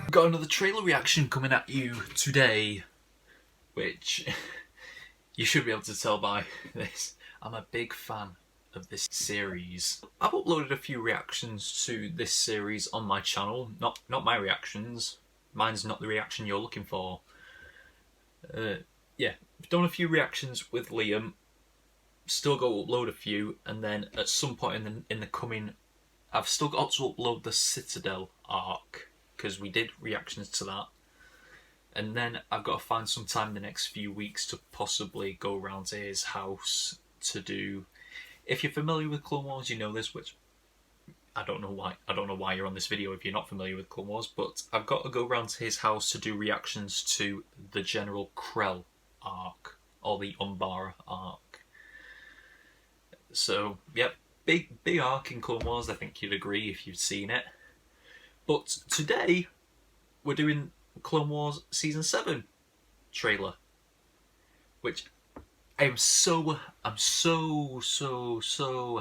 I've got another trailer reaction coming at you today, which you should be able to tell by this. I'm a big fan of this series. I've uploaded a few reactions to this series on my channel. Not my reactions. Mine's not the reaction you're looking for. Yeah, I've done a few reactions with Liam. Still got to upload a few, and then at some point in the coming, I've still got to upload the Citadel arc, because we did reactions to that. And then I've got to find some time in the next few weeks to possibly go around to his house to do... If you're familiar with Clone Wars, you know this, which I don't know why you're on this video if you're not familiar with Clone Wars, but I've got to go around to his house to do reactions to the General Krell arc, or the Umbara arc. So, yep, big arc in Clone Wars, I think you'd agree if you've seen it. But today, we're doing Clone Wars Season 7 trailer, which I'm so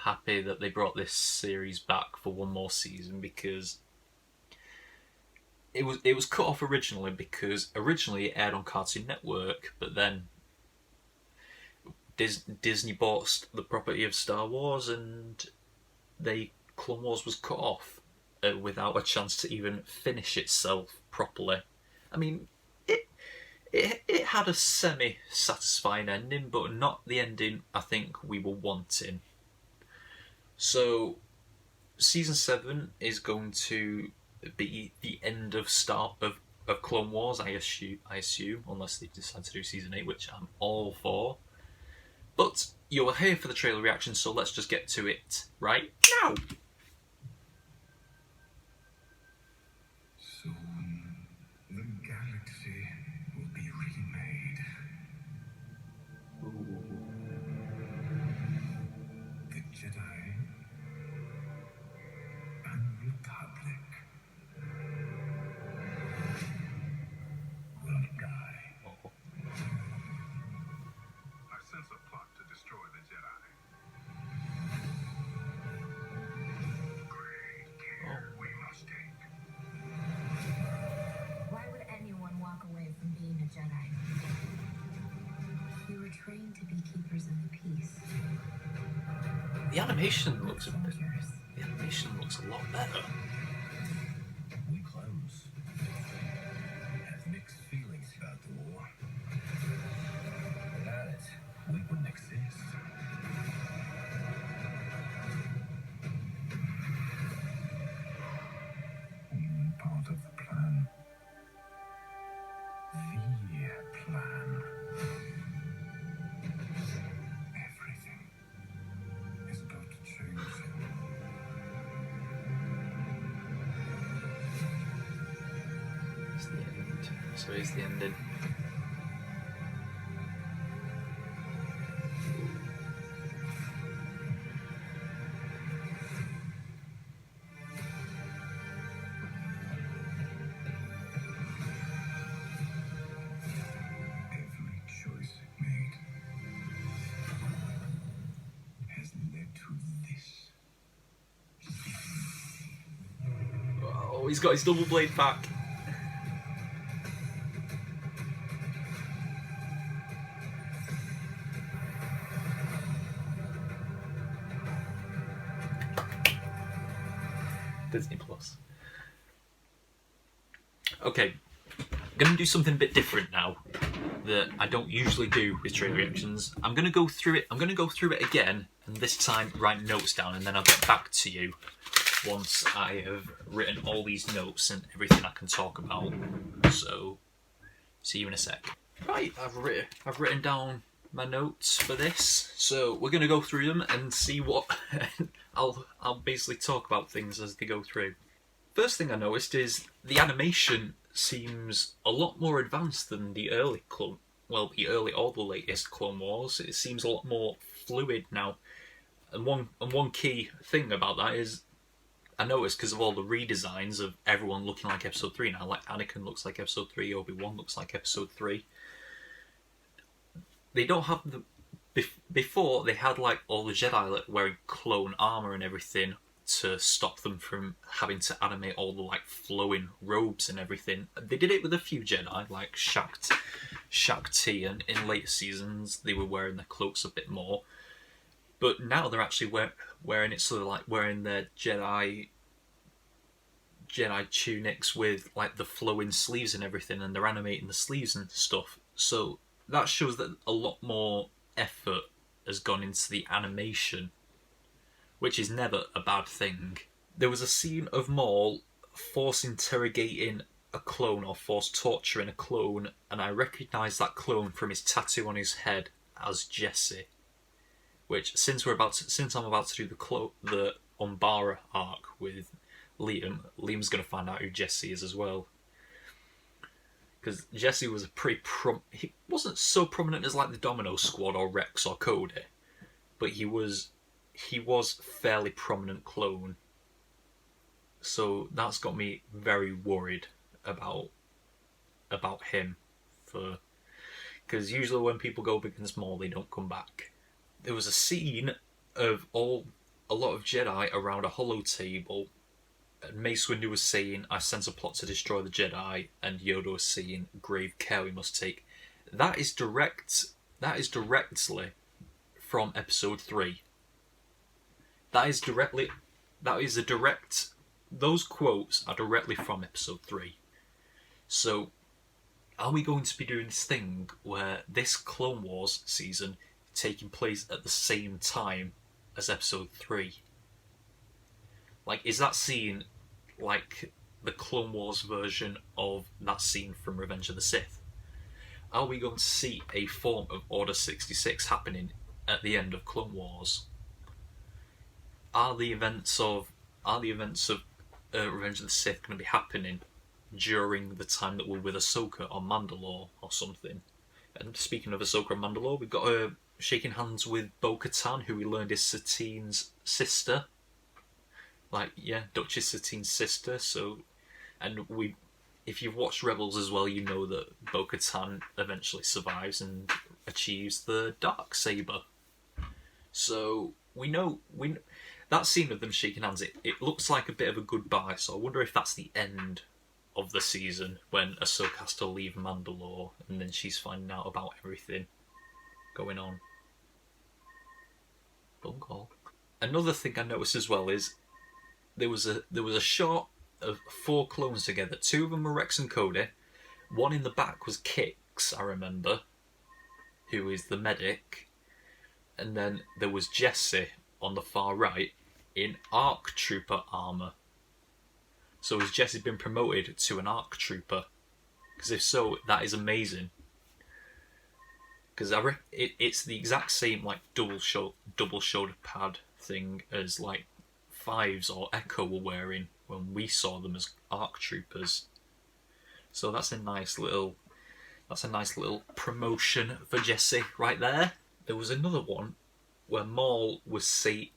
happy that they brought this series back for one more season, because it was cut off originally because originally it aired on Cartoon Network, but then Disney bought the property of Star Wars and Clone Wars was cut off without a chance to even finish itself properly. I mean, it had a semi-satisfying ending, but not the ending I think we were wanting. So, Season 7 is going to be the end of Clone Wars, I assume, unless they decide to do Season 8, which I'm all for. But you're here for the trailer reaction, so let's just get to it right now! Soon, the galaxy will be remade. The Jedi and Republic will die. I sense a plot to destroy the Jedi. Great care we must take. Why would anyone walk away from being a Jedi? We were trained to be keepers of the peace. The animation looks a lot better. We clones have mixed feelings about the war. Without it, we wouldn't exist. Part of the plan. The plan. Everything is about to change. It's the end. So here's the ending. Every choice made has led to this. Oh, he's got his double blade back. Disney Plus. Okay, I'm gonna do something a bit different now that I don't usually do with trailer reactions. I'm gonna go through it again, and this time write notes down, and then I'll get back to you once I have written all these notes and everything I can talk about. So, see you in a sec. Right, I've written down my notes for this, so we're gonna go through them and see what I'll basically talk about things as they go through. First thing I noticed is the animation seems a lot more advanced than the early or the latest Clone Wars. It seems a lot more fluid now. And one key thing about that is I noticed because of all the redesigns of everyone looking like Episode 3 now, like Anakin looks like Episode 3, Obi-Wan looks like Episode 3. They don't have the... Before, they had like all the Jedi like, wearing clone armour and everything, to stop them from having to animate all the like flowing robes and everything. They did it with a few Jedi, like Shaak Ti, and in later seasons they were wearing their cloaks a bit more. But now they're actually wearing it sort of like wearing their Jedi tunics with like the flowing sleeves and everything, and they're animating the sleeves and stuff. So that shows that a lot more effort has gone into the animation, which is never a bad thing. There was a scene of Maul force interrogating a clone or force torturing a clone, and I recognised that clone from his tattoo on his head as Jesse. Which, since I'm about to do the Umbara arc with Liam's going to find out who Jesse is as well. Because Jesse was he wasn't so prominent as like the Domino Squad or Rex or Cody, but he was fairly prominent clone. So that's got me very worried about him, because usually when people go up against Maul, they don't come back. There was a scene of a lot of Jedi around a holo table, and Mace Windu was saying, "I sense a plot to destroy the Jedi," and Yoda was saying, "Grave care we must take." That is directly from Episode 3. Those quotes are directly from Episode 3. So, are we going to be doing this thing where this Clone Wars season taking place at the same time as Episode 3? Like, is that scene like the Clone Wars version of that scene from Revenge of the Sith? Are we going to see a form of Order 66 happening at the end of Clone Wars? Are the events of Revenge of the Sith going to be happening during the time that we're with Ahsoka on Mandalore or something? And speaking of Ahsoka on Mandalore, we've got her shaking hands with Bo-Katan, who we learned is Satine's sister. Duchess Satine's sister. So, and if you've watched Rebels as well, you know that Bo-Katan eventually survives and achieves the Darksaber. So we know that scene of them shaking hands. It looks like a bit of a goodbye. So I wonder if that's the end of the season when Ahsoka has to leave Mandalore and then she's finding out about everything going on. Phone call. Another thing I noticed as well is there was a shot of 4 clones together. 2 of them were Rex and Cody. One in the back was Kix, I remember, who is the medic. And then there was Jesse on the far right in ARC Trooper armour. So has Jesse been promoted to an ARC Trooper? Because if so, that is amazing. Because it's the exact same like double shoulder pad thing as like Fives or Echo were wearing when we saw them as ARC Troopers. So that's a nice little promotion for Jesse right there. There was another one where Maul was saying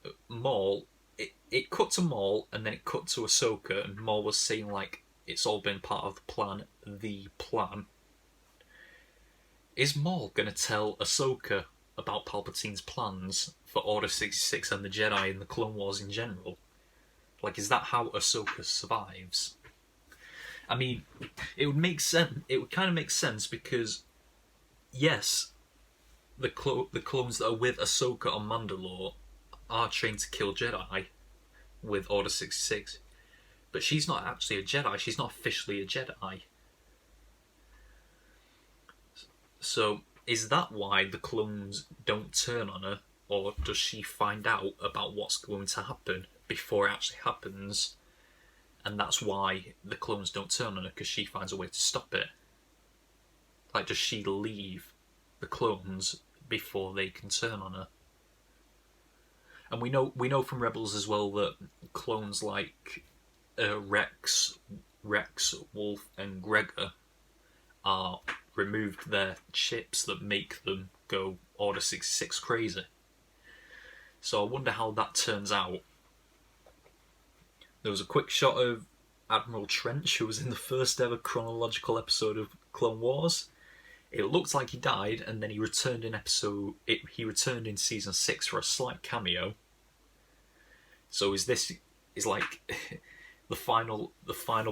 it cut to Maul and then it cut to Ahsoka, and Maul was saying like it's all been part of the plan. The plan. Is Maul going to tell Ahsoka about Palpatine's plans for Order 66 and the Jedi and the Clone Wars in general? Like, is that how Ahsoka survives? I mean, it would make sense. It would kind of make sense because, yes, the clones that are with Ahsoka on Mandalore are trained to kill Jedi with Order 66, but she's not actually a Jedi. She's not officially a Jedi. So, is that why the clones don't turn on her, or does she find out about what's going to happen before it actually happens, and that's why the clones don't turn on her, because she finds a way to stop it? Like, does she leave the clones before they can turn on her? And we know from Rebels as well that clones like Rex, Wolf, and Gregor are removed their chips that make them go Order 66 crazy. So I wonder how that turns out. There was a quick shot of Admiral Trench, who was in the first ever chronological episode of Clone Wars. It looked like he died, and then he returned in season 6 for a slight cameo. So is this is like the final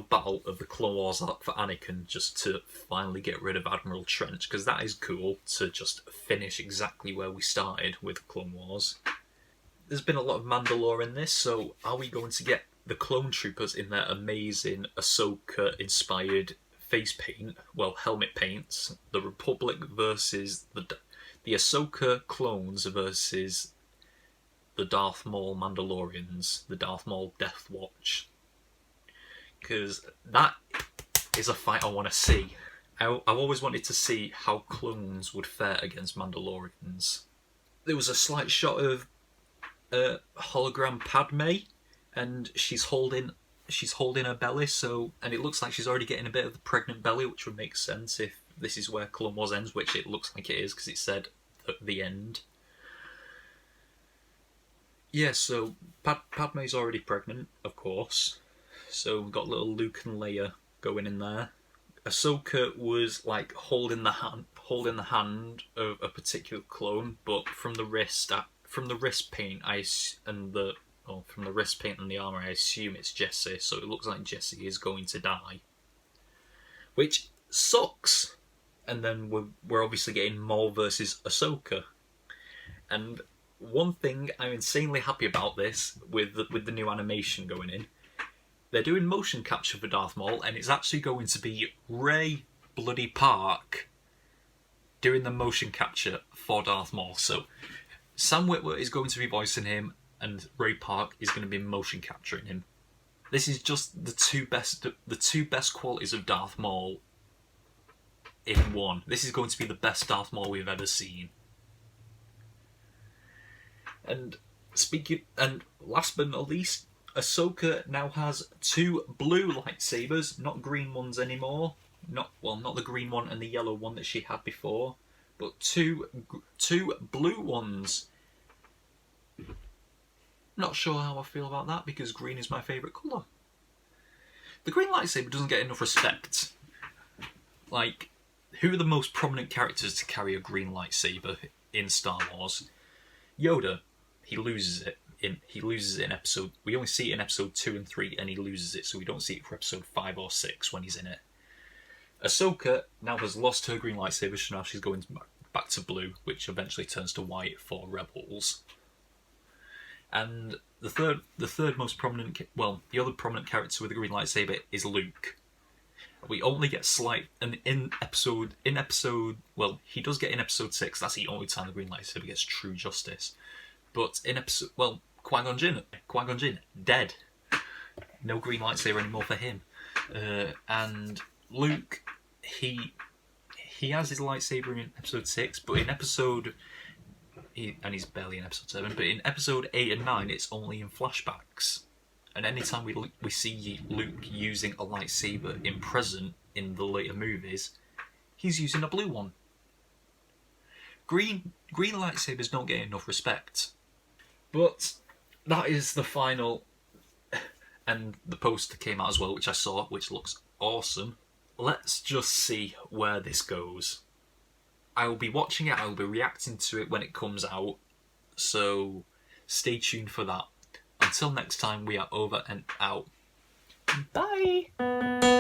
battle of the Clone Wars arc for Anakin, just to finally get rid of Admiral Trench, because that is cool to just finish exactly where we started with Clone Wars. There's been a lot of Mandalore in this, so are we going to get the clone troopers in their amazing Ahsoka-inspired face paint, well, helmet paints, the Republic versus the Ahsoka clones versus the Darth Maul Mandalorians, the Darth Maul Death Watch? Because that is a fight I want to see. I've always wanted to see how clones would fare against Mandalorians. There was a slight shot of hologram Padme, and she's holding her belly, and it looks like she's already getting a bit of the pregnant belly, which would make sense if this is where Clone Wars ends, which it looks like it is because it said at the end. Yeah, so Padme's already pregnant, of course. So we've got little Luke and Leia going in there. Ahsoka was like holding the hand of a particular clone, but from the wrist paint and the armor, I assume it's Jesse. So it looks like Jesse is going to die, which sucks. And then we're obviously getting Maul versus Ahsoka. And one thing I'm insanely happy about this with the new animation going in, they're doing motion capture for Darth Maul, and it's actually going to be Ray bloody Park doing the motion capture for Darth Maul. So Sam Witwer is going to be voicing him, and Ray Park is going to be motion capturing him. This is just the two best qualities of Darth Maul in one. This is going to be the best Darth Maul we've ever seen. And last but not least, Ahsoka now has 2 blue lightsabers, not green ones anymore. Not the green one and the yellow one that she had before, but two blue ones. Not sure how I feel about that, because green is my favourite colour. The green lightsaber doesn't get enough respect. Like, who are the most prominent characters to carry a green lightsaber in Star Wars? Yoda, he loses it in episode. We only see it in episode 2 and 3, and he loses it, so we don't see it for episode 5 or 6 when he's in it. Ahsoka now has lost her green lightsaber, so now she's going back to blue, which eventually turns to white for Rebels. And the third most prominent, the other prominent character with a green lightsaber is Luke. We only get in episode, he does get in episode 6. That's the only time the green lightsaber gets true justice. But in episode, Qui-Gon Jinn, dead. No green lightsaber anymore for him. And Luke, he has his lightsaber in episode 6, but in and he's barely in episode 7, but in episode 8 and 9, it's only in flashbacks. And anytime we see Luke using a lightsaber in the later movies, he's using a blue one. Green lightsabers don't get enough respect. But that is the final, and the poster came out as well, which I saw, which looks awesome. Let's just see where this goes. I will be watching it, I will be reacting to it when it comes out, so stay tuned for that. Until next time, we are over and out. Bye!